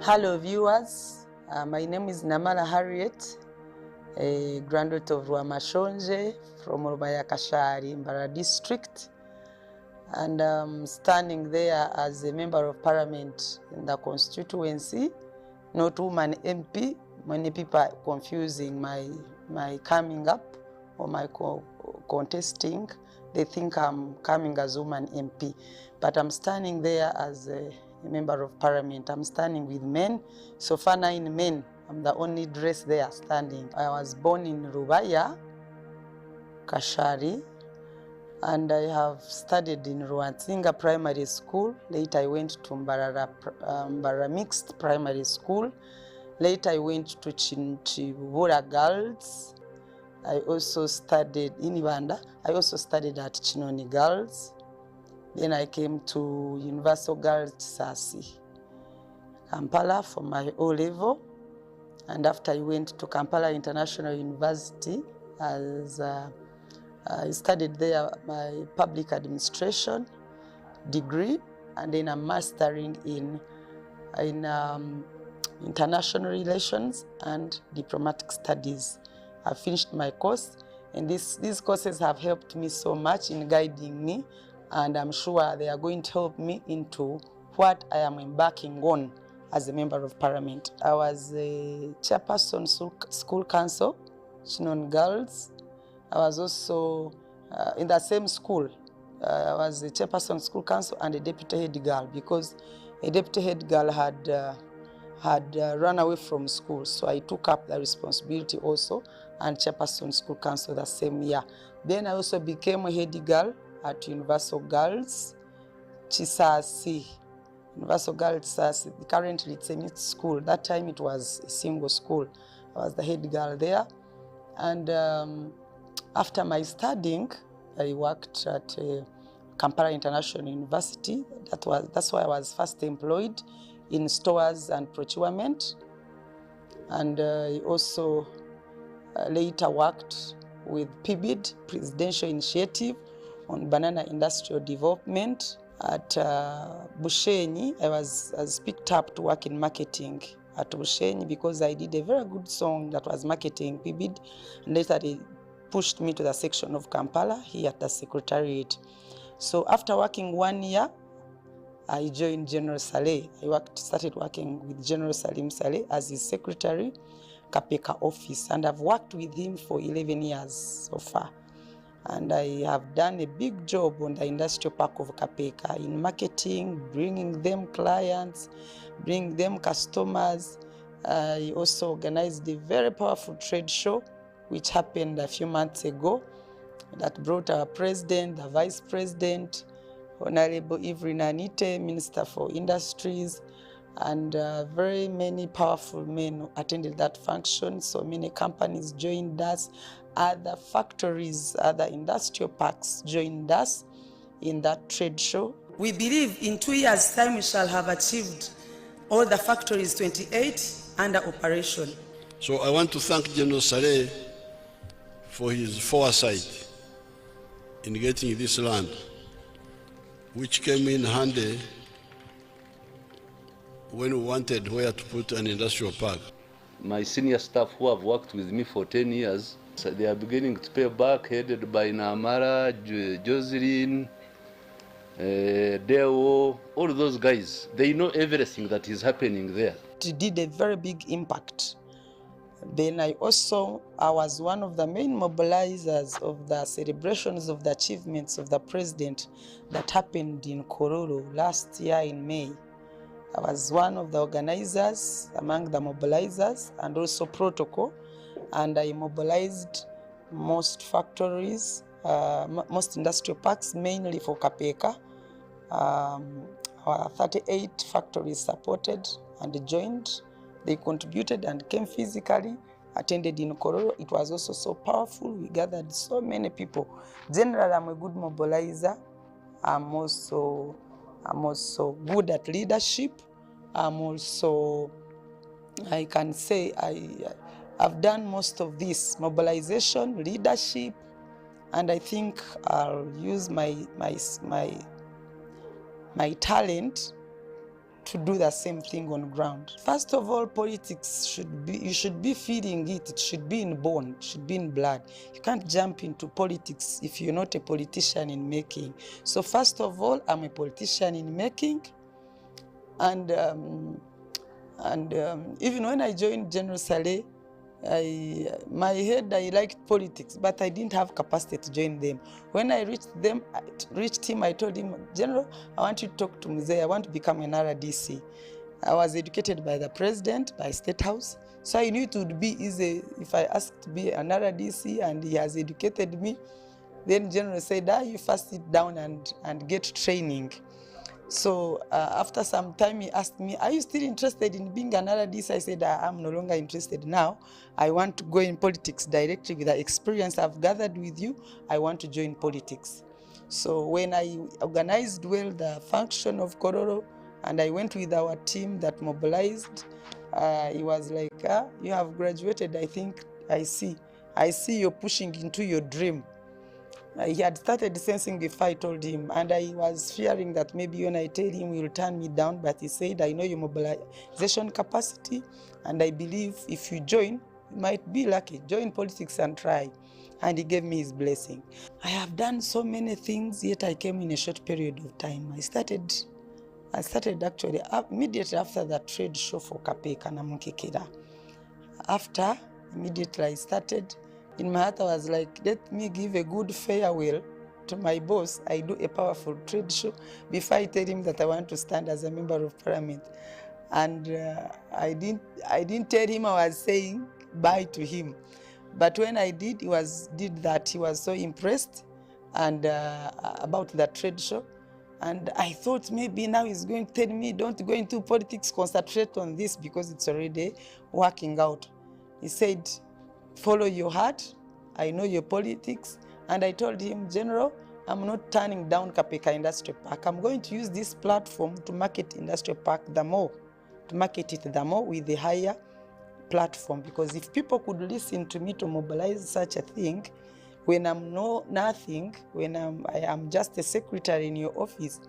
Hello viewers, my name is Namala Harriet, a granddaughter of Rwamashonje from Rubayakashari, Mbara district, and I'm standing there as a member of parliament in the constituency, not woman MP. Many people are confusing my coming up or my contesting. They think I'm coming as woman MP, but I'm standing there as a member of parliament. I'm standing with men. So far 9 men. I'm the only dress there standing. I was born in Rubaya, Kashari, and I have studied in Rwansinga Primary School. Later I went to Mbara Mixed Primary School. Later I went to Chibura Girls. I also studied in Ibanda. I also studied at Chinoni Girls. Then I came to Universal Girls Sasi, Kampala for my O level. And after I went to Kampala International University, as I studied there my public administration degree, and then I'm mastering in international relations and diplomatic studies. I finished my course, and these courses have helped me so much in guiding me, and I'm sure they are going to help me into what I am embarking on as a member of parliament. I was a chairperson school council, Chinon Girls. I was also in the same school. I was a chairperson school council and a deputy head girl, because a deputy head girl had run away from school. So I took up the responsibility also and chairperson school council the same year. Then I also became a head girl at Universal Girls, Chisasi. Universal Girls Chisasi. Currently it's a mixed school. That time it was a single school. I was the head girl there. And after my studying, I worked at Kampala International University. That's why I was first employed in stores and procurement. And I also later worked with PBID, Presidential Initiative on Banana Industrial Development. At Bushenyi, I was picked up to work in marketing at Bushenyi because I did a very good song that was marketing PBID. And later they pushed me to the section of Kampala here at the Secretariat. So after working 1 year, I joined General Saleh. Started working with General Salim Saleh as his secretary, Kapeka office, and I've worked with him for 11 years so far. And I have done a big job on the industrial park of Kapeka in marketing, bringing them clients, bringing them customers. I also organized a very powerful trade show, which happened a few months ago, that brought our president, the vice president, Honorable Ivry Nanite, Minister for Industries, and very many powerful men attended that function. So many companies joined us, other factories, other industrial parks joined us in that trade show. We believe in 2 years' time we shall have achieved all the factories 28 under operation. So I want to thank General Saleh for his foresight in getting this land, which came in handy when we wanted where to put an industrial park. My senior staff who have worked with me for 10 years, so they are beginning to pay back, headed by Namara, Jocelyn, Deo, all those guys. They know everything that is happening there. It did a very big impact. Then I was one of the main mobilizers of the celebrations of the achievements of the president that happened in Kororo last year in May. I was one of the organizers among the mobilizers and also protocol, and I mobilized most factories, most industrial parks, mainly for Kapeka. Our 38 factories supported and joined. They contributed and came physically, attended in Kororo. It was also so powerful. We gathered so many people. Generally, I'm a good mobilizer. I'm also good at leadership. I can say I've done most of this mobilization, leadership, and I think I'll use my talent to do the same thing on ground. First of all, politics you should be feeding it. It should be in bone, it should be in blood. You can't jump into politics if you're not a politician in making. So first of all, I'm a politician in making, and even when I joined General Saleh, my head, I liked politics, but I didn't have capacity to join them. When I reached him, I told him, General, I want you to talk to Mzee. I want to become an RDC. I was educated by the president, by State House, so I knew it would be easy if I asked to be an RDC, and he has educated me. Then General said, you first sit down and get training. So after some time, he asked me, are you still interested in being an RDC? I said, I'm no longer interested now. I want to go in politics directly with the experience I've gathered with you. I want to join politics. So when I organized well the function of Kororo, and I went with our team that mobilized, he was like, you have graduated, I think, I see you're pushing into your dream. He had started sensing before I told him, and I was fearing that maybe when I tell him he will turn me down, but he said, I know your mobilization capacity, and I believe if you join, you might be lucky. Join politics and try. And he gave me his blessing. I have done so many things, yet I came in a short period of time. I started actually immediately after the trade show for Kapeka na Mukekera. After, immediately I started. In my heart, I was like, let me give a good farewell to my boss. I do a powerful trade show before I tell him that I want to stand as a member of parliament. And I didn't tell him I was saying bye to him. But when I did, he was so impressed and about the trade show. And I thought maybe now he's going to tell me, don't go into politics, concentrate on this because it's already working out. He said, follow your heart. I know your politics. And I told him, General, I'm not turning down Kapeka Industrial Park. I'm going to use this platform to market Industrial Park the more, with the higher platform. Because if people could listen to me to mobilize such a thing, when I'm nothing, when I am just a secretary in your office,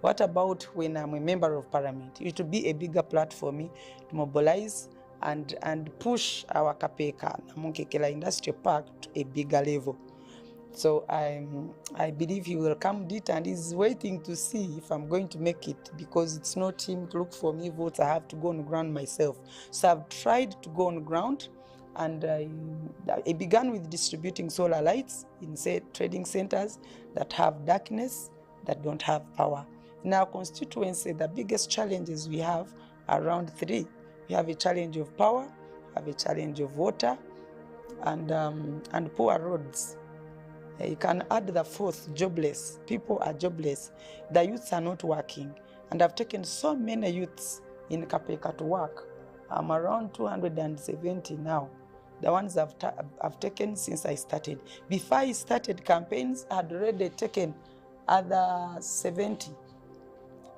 what about when I'm a member of parliament? It will be a bigger platform for me to mobilize and push our Kapeka Namunkekela Industrial Park to a bigger level. So I believe he will come it, and he's waiting to see if I'm going to make it, because it's not him to look for me votes. I have to go on ground myself. So I've tried to go on ground, and I began with distributing solar lights in trading centers that have darkness, that don't have power. In our constituency, the biggest challenges we have are around three. We have a challenge of power, we have a challenge of water, and poor roads. You can add the fourth, jobless. People are jobless. The youths are not working. And I've taken so many youths in Kapeka to work. I'm around 270 now. The ones I've taken since I started. Before I started campaigns, I had already taken other 70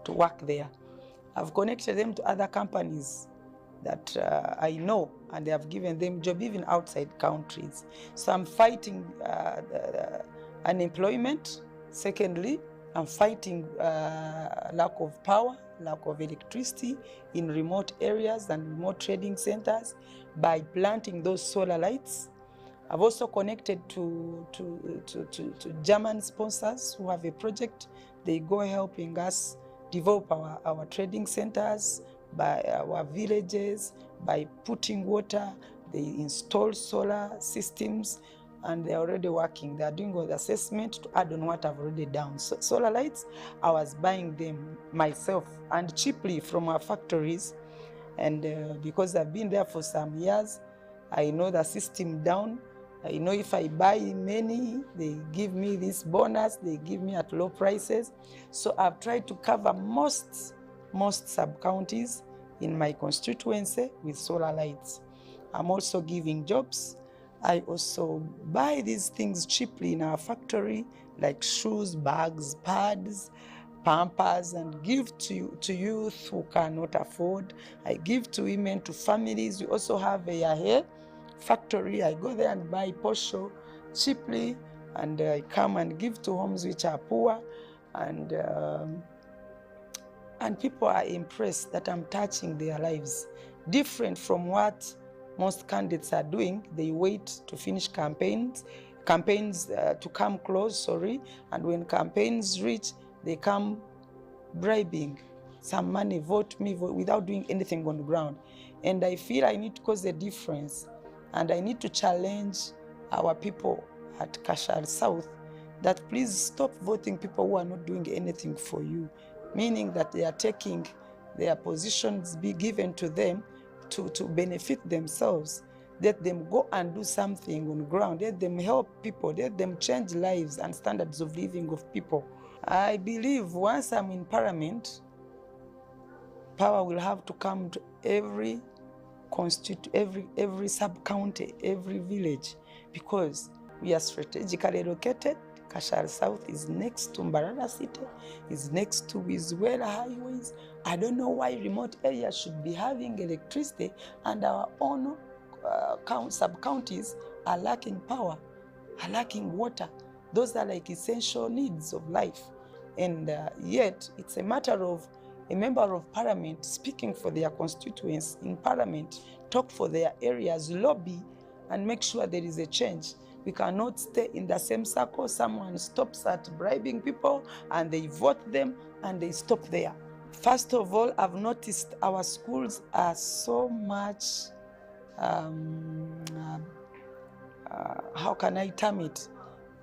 to work there. I've connected them to other companies that I know, and they have given them job even outside countries. So I'm fighting unemployment. Secondly, I'm fighting lack of power, lack of electricity in remote areas and remote trading centers by planting those solar lights. I've also connected to German sponsors who have a project. They go helping us develop our trading centers, by our villages, by putting water. They install solar systems, and they're already working. They're doing all the assessment to add on what I've already done. So solar lights, I was buying them myself and cheaply from our factories. And because I've been there for some years, I know the system down. I know if I buy many, they give me this bonus, they give me at low prices. So I've tried to cover most sub-counties in my constituency with solar lights. I'm also giving jobs. I also buy these things cheaply in our factory, like shoes, bags, pads, pampers, and give to youth who cannot afford. I give to women, to families. We also have a hair factory. I go there and buy posho cheaply, and I come and give to homes which are poor. And And people are impressed that I'm touching their lives. Different from what most candidates are doing. They wait to finish campaigns to come close, and when campaigns reach, they come bribing some money, vote me, vote, without doing anything on the ground. And I feel I need to cause a difference, and I need to challenge our people at Kashal South that please stop voting people who are not doing anything for you, meaning that they are taking their positions be given to them to benefit themselves. Let them go and do something on the ground. Let them help people. Let them change lives and standards of living of people. I believe once I'm in Parliament, power will have to come to every sub-county, every village, because we are strategically located. Kashal South is next to Mbarara City, is next to Wizwera highways. I don't know why remote areas should be having electricity and our own sub-counties are lacking power, are lacking water. Those are like essential needs of life. And yet it's a matter of a member of parliament speaking for their constituents in parliament, talk for their areas, lobby, and make sure there is a change. We cannot stay in the same circle. Someone stops at bribing people and they vote them and they stop there. First of all, I've noticed our schools are so much, how can I term it?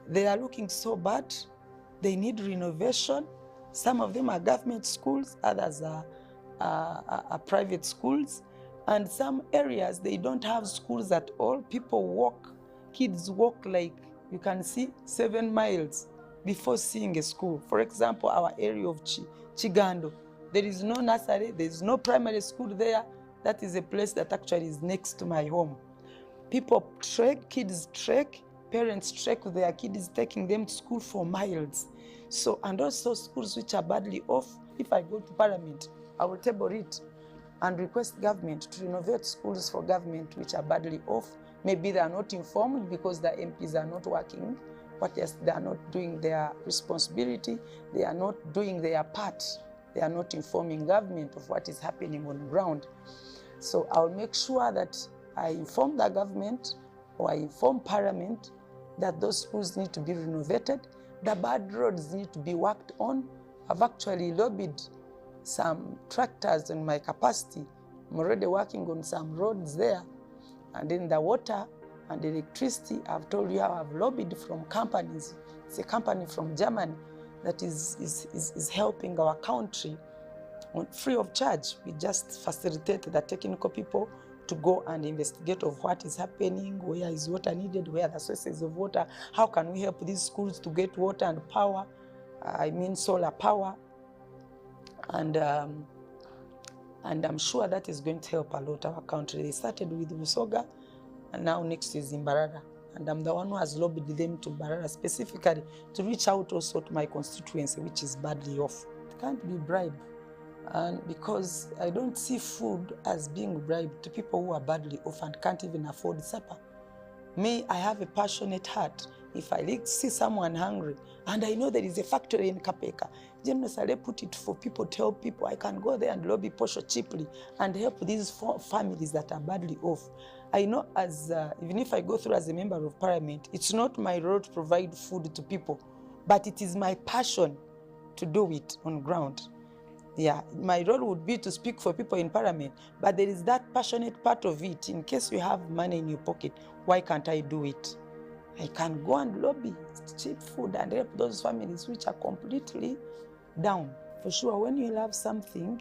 They are looking so bad. They need renovation. Some of them are government schools, others are private schools. And some areas, they don't have schools at all. People walk, kids walk like, you can see, 7 miles before seeing a school. For example, our area of Chigando, there is no nursery, there is no primary school there. That is a place that actually is next to my home. People trek, kids trek, parents trek with their kids, taking them to school for miles. So, and also schools which are badly off. If I go to parliament, I will table it and request government to renovate schools for government which are badly off. Maybe they are not informed because the MPs are not working, but they are not doing their responsibility. They are not doing their part. They are not informing government of what is happening on the ground. So I'll make sure that I inform the government or I inform parliament that those schools need to be renovated. The bad roads need to be worked on. I've actually lobbied some tractors in my capacity. I'm already working on some roads there. And then the water and electricity, I've told you how I've lobbied from companies. It's a company from Germany that is helping our country free of charge. We just facilitate the technical people to go and investigate of what is happening, where is water needed, where are the sources of water, how can we help these schools to get water and power, I mean solar power. And I'm sure that is going to help a lot our country. They started with Busoga, and now next is in Mbarara. And I'm the one who has lobbied them to Mbarara specifically to reach out also to my constituency, which is badly off. It can't be bribed. And because I don't see food as being bribed to people who are badly off and can't even afford supper. Me, I have a passionate heart. If I see someone hungry, and I know there is a factory in Kapeka, General Sale put it for people to help people. I can go there and lobby posho cheaply and help these families that are badly off. I know even if I go through as a member of parliament, it's not my role to provide food to people, but it is my passion to do it on ground. Yeah, my role would be to speak for people in parliament, but there is that passionate part of it. In case you have money in your pocket, why can't I do it? I can go and lobby cheap food and help those families which are completely down. For sure, when you love something,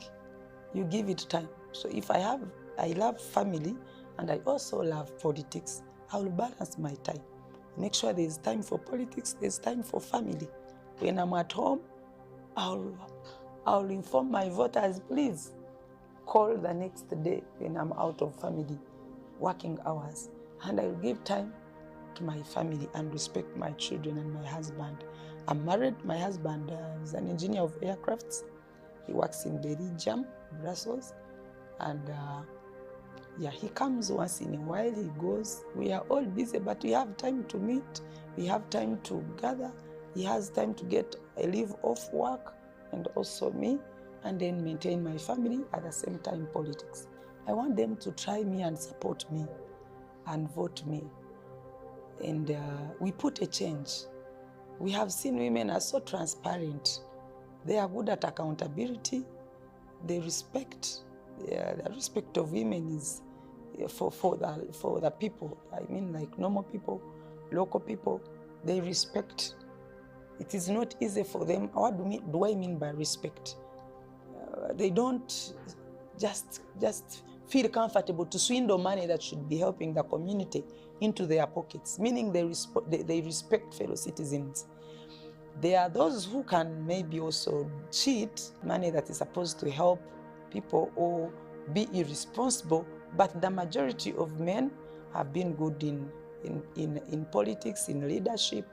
you give it time. So if I love family and I also love politics, I will balance my time. Make sure there's time for politics, there's time for family. When I'm at home, I'll inform my voters, please call the next day when I'm out of family working hours. And I'll give time to my family and respect my children and my husband. I'm married. My husband is an engineer of aircrafts. He works in Belgium, Brussels. And he comes once in a while, he goes. We are all busy, but we have time to meet. We have time to gather. He has time to get a leave off work. And also me, and then maintain my family, at the same time politics. I want them to try me and support me and vote me. And we put a change. We have seen women are so transparent. They are good at accountability. They respect, the respect of women is for the people. I mean, like normal people, local people, they respect. It is not easy for them. What do I mean by respect? They don't just feel comfortable to swindle money that should be helping the community into their pockets, meaning they respect fellow citizens. There are those who can maybe also cheat money that is supposed to help people or be irresponsible, but the majority of men have been good in politics, in leadership,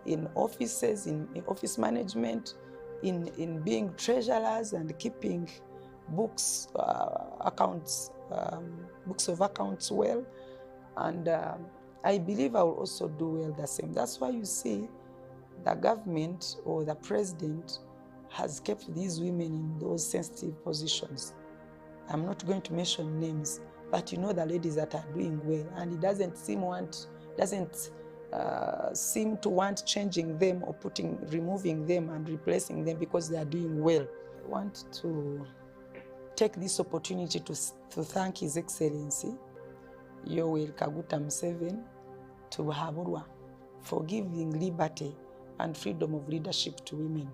in offices, in office management, in being treasurers and keeping books, books of accounts well. And I believe I will also do well the same. That's why you see the government or the president has kept these women in those sensitive positions. I'm not going to mention names, but you know the ladies that are doing well, and he doesn't seem to want changing them or removing them and replacing them because they are doing well. I want to take this opportunity to thank His Excellency Yoweri Kaguta Museveni to Haburwa for giving liberty and freedom of leadership to women.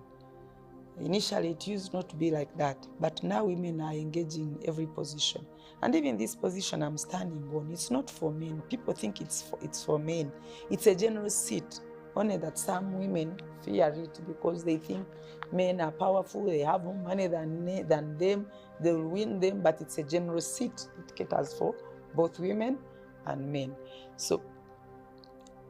Initially, it used not to be like that, but now women are engaging in every position. And even this position I'm standing on, it's not for men. People think it's for men. It's a general seat, only that some women fear it because they think men are powerful, they have more money than them, they will win them, but it's a general seat. It caters for both women and men. So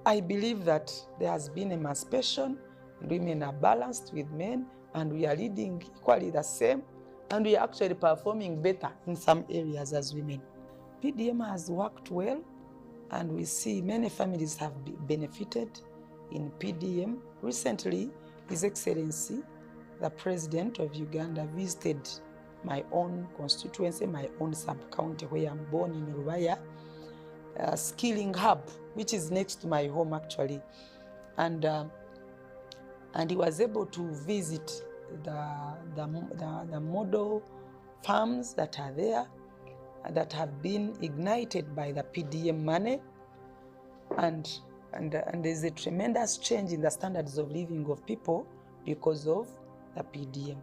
I believe that there has been emancipation, women are balanced with men, and we are leading equally the same, and we are actually performing better in some areas as women. PDM has worked well, and we see many families have benefited in PDM. Recently, His Excellency, the President of Uganda, visited my own constituency, my own sub-county where I'm born in Rubaya, a skilling hub, which is next to my home actually. And he was able to visit the model farms that are there, that have been ignited by the PDM money. And there's a tremendous change in the standards of living of people because of the PDM.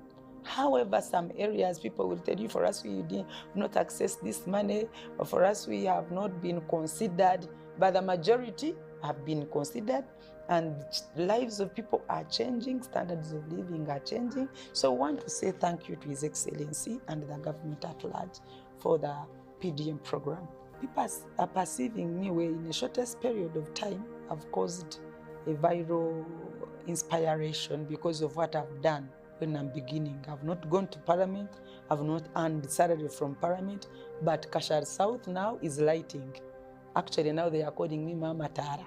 However, some areas people will tell you, for us we did not access this money, or for us we have not been considered, but the majority have been considered, and lives of people are changing, standards of living are changing. So I want to say thank you to His Excellency and the government at large for the PDM program. People are perceiving me where in the shortest period of time I've caused a viral inspiration because of what I've done when I'm beginning. I've not gone to Parliament, I've not earned salary from Parliament, but Kashar South now is lighting. Actually now they are calling me Mama Tara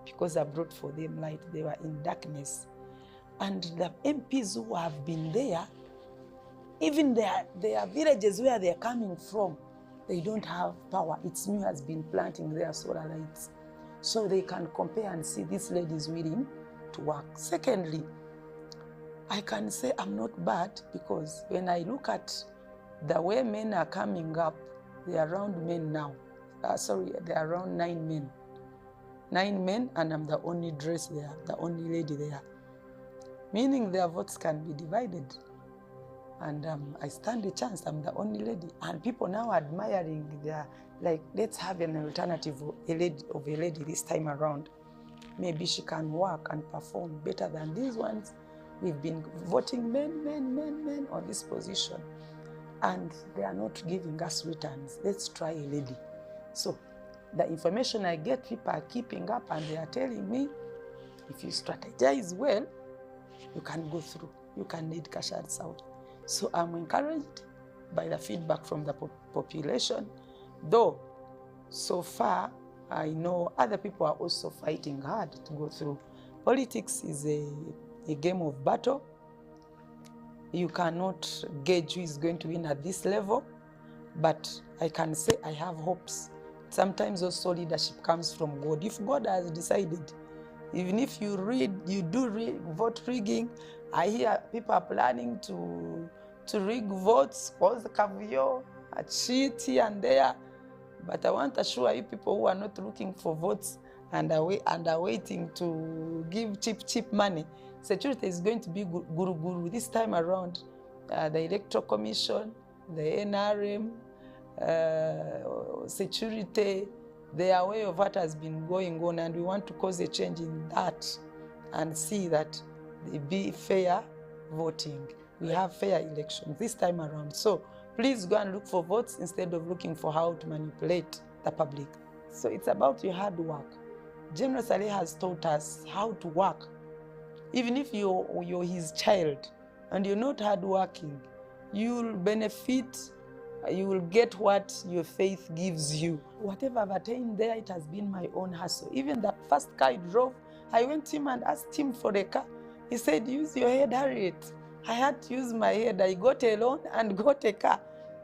because I brought for them light. They were in darkness. And the MPs who have been there, even their villages where they're coming from, they don't have power. It's me who has been planting their solar lights. So they can compare and see this lady is willing to work. Secondly, I can say I'm not bad because when I look at the way men are coming up, they are around men now. They are around 9 men. 9 men, and I'm the only dress there, the only lady there. Meaning their votes can be divided. And I stand a chance, I'm the only lady. And people now admiring, they're like, let's have an alternative of a lady this time around. Maybe she can work and perform better than these ones. We've been voting men on this position. And they are not giving us returns. Let's try a lady. So the information I get, people are keeping up and they are telling me, if you strategize well, you can go through. You can lead Kashar South. So I'm encouraged by the feedback from the population, though so far I know other people are also fighting hard to go through. Politics is a game of battle, You cannot gauge who is going to win at this level, but I can say I have hopes. Sometimes also leadership comes from God. If God has decided, even if you do vote rigging, I hear people are planning to rig votes, cause caviar, a cheat here and there. But I want to assure you people who are not looking for votes and are waiting to give cheap money, security is going to be guru this time around. The Electoral Commission, the NRM, security, they are aware of what has been going on, and we want to cause a change in that and see that there be fair voting. We have fair elections this time around. So please go and look for votes instead of looking for how to manipulate the public. So it's about your hard work. General Saleh has taught us how to work. Even if you're his child and you're not hardworking, you'll benefit, you will get what your faith gives you. Whatever I've attained there, it has been my own hustle. Even that first car I drove, I went to him and asked him for a car. He said, use your head, Harriet. I had to use my head. I got a loan and got a car.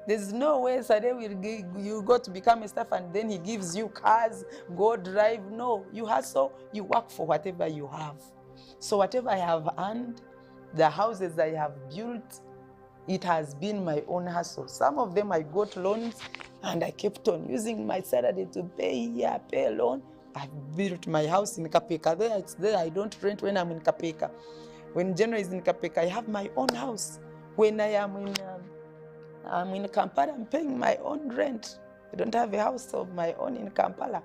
There's no way Sade you got to become a staff and then he gives you cars, go drive. No, you hustle, you work for whatever you have. So whatever I have earned, the houses I have built, it has been my own hustle. Some of them I got loans and I kept on using my salary to pay here, pay a loan. I've built my house in Kapeka. There, it's there. I don't rent when I'm in Kapeka. When General is in Kapeka, I have my own house. When I am in Kampala, I'm paying my own rent. I don't have a house of my own in Kampala.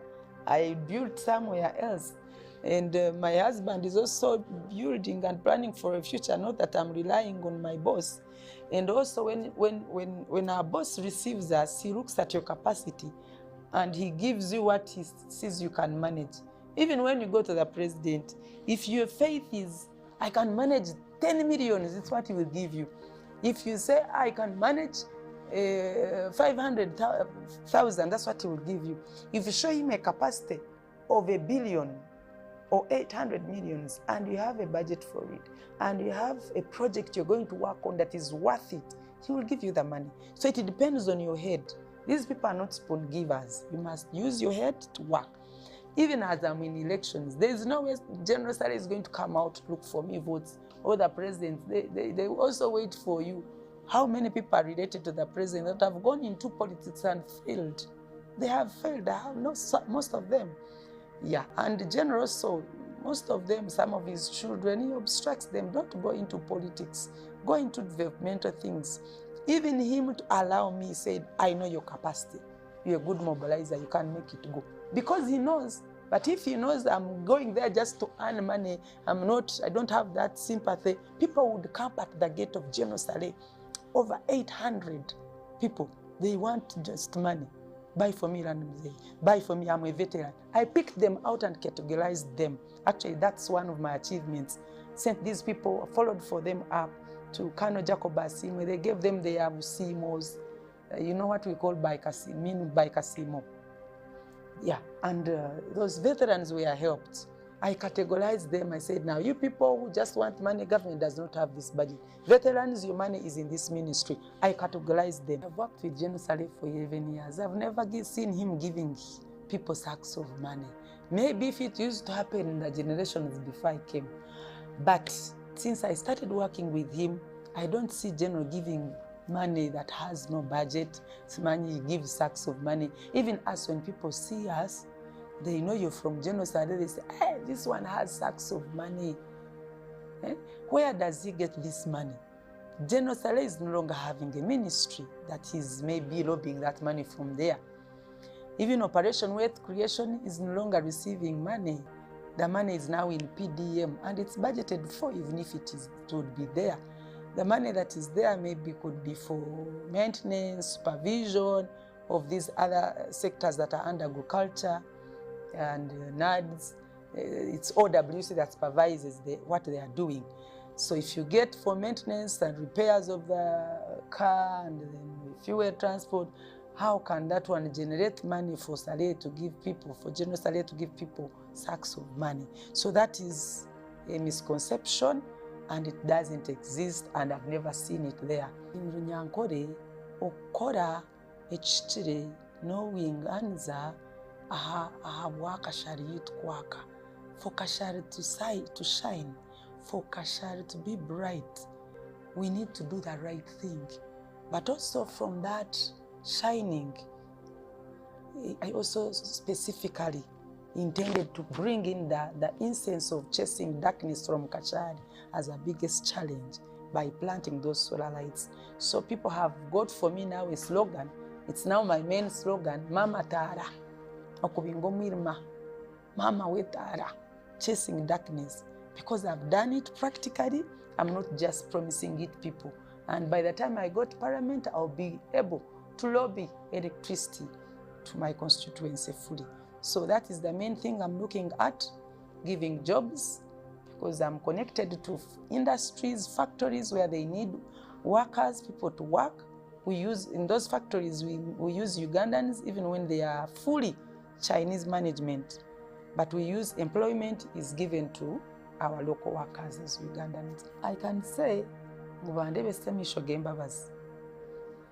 I built somewhere else. And my husband is also building and planning for a future, not that I'm relying on my boss. And also when our boss receives us, he looks at your capacity and he gives you what he sees you can manage. Even when you go to the president, if your faith is, I can manage 10 million, it's what he will give you. If you say, I can manage 500,000, that's what he will give you. If you show him a capacity of 1 billion or 800 millions, and you have a budget for it, and you have a project you're going to work on that is worth it, he will give you the money. So it depends on your head. These people are not spoon givers. You must use your head to work. Even as I'm in elections, there is no way General Saleh is going to come out to look for me votes, or the president. They also wait for you. How many people are related to the president that have gone into politics and failed? They have failed. I have most of them. Yeah, and the general also, most of them, some of his children, he obstructs them. Don't go into politics. Go into developmental things. Even him to allow me, he said, I know your capacity. You're a good mobilizer. You can make it go. Because he knows. But if he knows I'm going there just to earn money, I don't have that sympathy, people would camp at the gate of General Saleh. Over 800 people, they want just money. Buy for me, buy for me, I'm a veteran. I picked them out and categorized them. Actually, that's one of my achievements. Sent these people, followed for them up to Kano Jacob Asimo. They gave them their Musimos. You know what we call Baikasimo. Yeah, and those veterans were helped. I categorized them. I said, now you people who just want money, government does not have this budget. Veterans, your money is in this ministry. I categorized them. I've worked with General Saleh for 11 years. I've never seen him giving people sacks of money. Maybe if it used to happen in the generations before I came. But since I started working with him, I don't see General giving money that has no budget. Money gives sacks of money. Even us, when people see us, they know you're from General Saleh. They say, hey, this one has sacks of money. Where does he get this money? General Saleh is no longer having a ministry that he's maybe lobbying that money from there. Even Operation Wealth Creation is no longer receiving money. The money is now in PDM and it's budgeted for, even if it would be there. The money that is there maybe could be for maintenance, supervision of these other sectors that are under agriculture and NADS. It's OWC that supervises what they are doing. So if you get for maintenance and repairs of the car and then fuel transport, how can that one generate money for Saleh to give people, for General Saleh to give people sacks of money? So that is a misconception, and it doesn't exist, and I've never seen it there. In Runyankore, okora echitire nowinganiza aha bwakashari yitwaka, for kashari to shine, for kashari to be bright, we need to do the right thing. But also from that shining, I also specifically intended to bring in the incense of chasing darkness from Kashari as a biggest challenge by planting those solar lights. So people have got for me now a slogan. It's now my main slogan, Mama Tara, Okubingo Mirma, Mama Wetara, chasing darkness. Because I've done it practically, I'm not just promising it people. And by the time I go to Parliament, I'll be able to lobby electricity to my constituency fully. So that is the main thing I'm looking at, giving jobs, because I'm connected to industries, factories where they need workers, people to work. We use, in those factories, we use Ugandans even when they are fully Chinese management. But we use employment is given to our local workers as Ugandans. I can say, you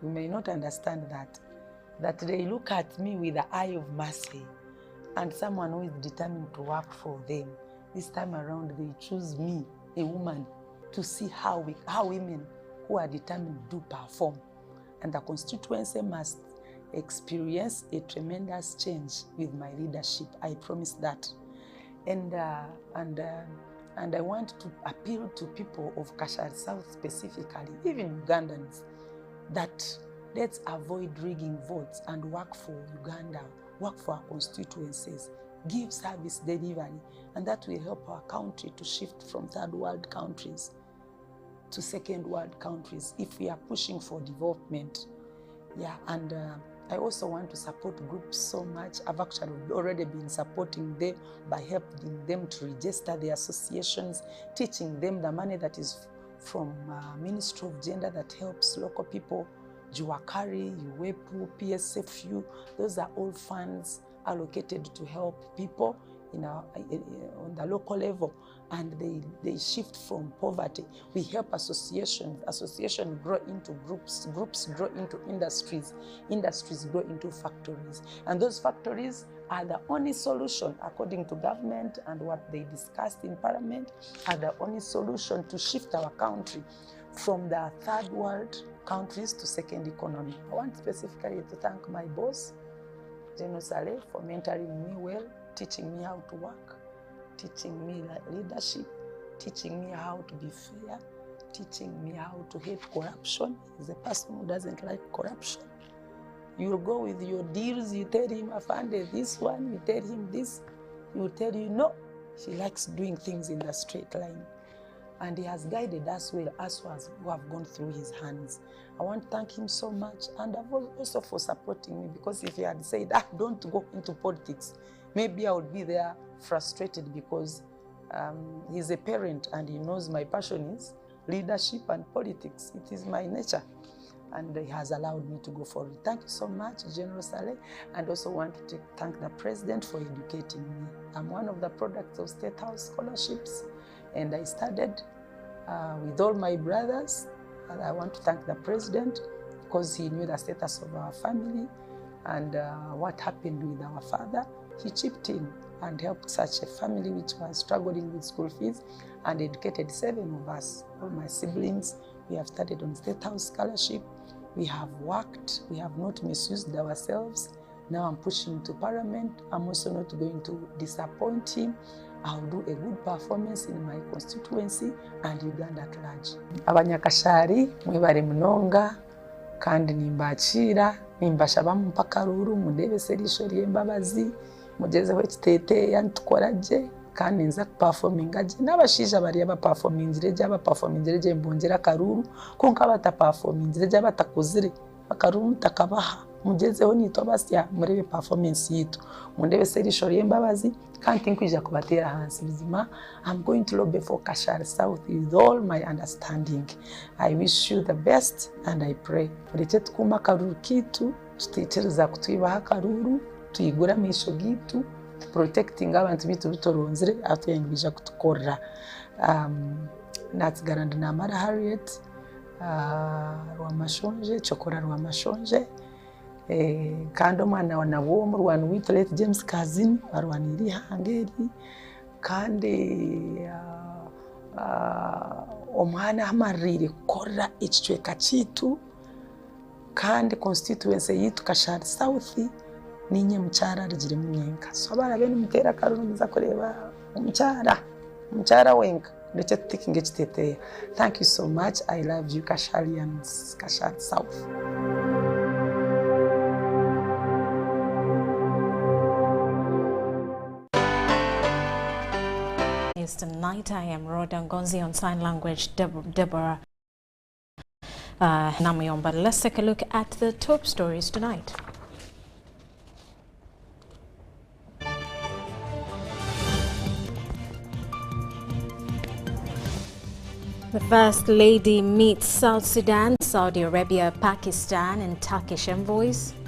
may not understand that they look at me with the eye of mercy and someone who is determined to work for them. This time around, they choose me, a woman, to see how women who are determined do perform. And the constituency must experience a tremendous change with my leadership. I promise that. And I want to appeal to people of Kashari South specifically, even Ugandans, that let's avoid rigging votes and work for Uganda, work for our constituencies, give service delivery, and that will help our country to shift from third world countries to second world countries if we are pushing for development. Yeah, and I also want to support groups so much. I've actually already been supporting them by helping them to register their associations, teaching them the money that is from Ministry of Gender that helps local people, Juakari, UWEPU, PSFU. Those are all funds allocated to help people on the local level, and they shift from poverty. We help associations grow into groups grow into industries grow into factories, and those factories are the only solution, according to government and what they discussed in Parliament, are the only solution to shift our country from the third world countries to second economy. I want specifically to thank my boss, General Saleh, for mentoring me well, teaching me how to work, teaching me leadership, teaching me how to be fair, teaching me how to hate corruption. He's a person who doesn't like corruption. You'll go with your deals, you tell him, Afande, this one, you tell him this, he will tell you, no. He likes doing things in the straight line. And he has guided us well, us who have gone through his hands. I want to thank him so much, and also for supporting me, because if he had said, don't go into politics, maybe I would be there frustrated, because he's a parent and he knows my passion is leadership and politics. It is my nature, and he has allowed me to go forward. Thank you so much, General Saleh, and also want to thank the President for educating me. I'm one of the products of State House scholarships, and I started with all my brothers. And I want to thank the President, because he knew the status of our family and what happened with our father. He chipped in and helped such a family which was struggling with school fees, and educated 7 of us, all my siblings. We have started on State House scholarship. We have worked. We have not misused ourselves. Now I'm pushing to Parliament. I'm also not going to disappoint him. I'll do a good performance in my constituency and Uganda at large. Abanyakashari mwebale munonga kandi nimbachira nimbashaba mpaka ruru mundebe serisho ly'embabazi mugezeho ekitete yantukoraje kandi nza performinga je n'abashija bari abaperformingire je abaperformingire je mbongera karuru konka bataperformingire je batakozire akaruru mutakabaha mugezeho nito basya murebe performance yitu mundebe serisho ly'embabazi kandi nkwija kubatera hansi bizima. I'm going to lobby for Kashari South with all my understanding. I wish you the best and I pray mureke tukuma karuru kitu tutekereza kutwibaha karuru tuyigura misho gitu protecting abantu bitu bitoronzire atuyengija kutukora natsigara ndi namara Harriet Rwamashonje chokora Rwamashonje kandi omwana nawo omurwani witu late James Kazini barwaniri hangeri kandi omwana amarire kukora ekicweka kitu kandi constituency yitu Kashari South ninye mukyara rigire munyenka so abana bene mutera karunu muza kureba mukyara wenka ndetse tutinge kiteteya. Thank you so much. I love you Kasharians, Kashari South. Tonight I am Rhoda Ngonzi, on sign language Deborah Namayon. But let's take a look at the top stories tonight. The First Lady meets South Sudan, Saudi Arabia, Pakistan and Turkish envoys.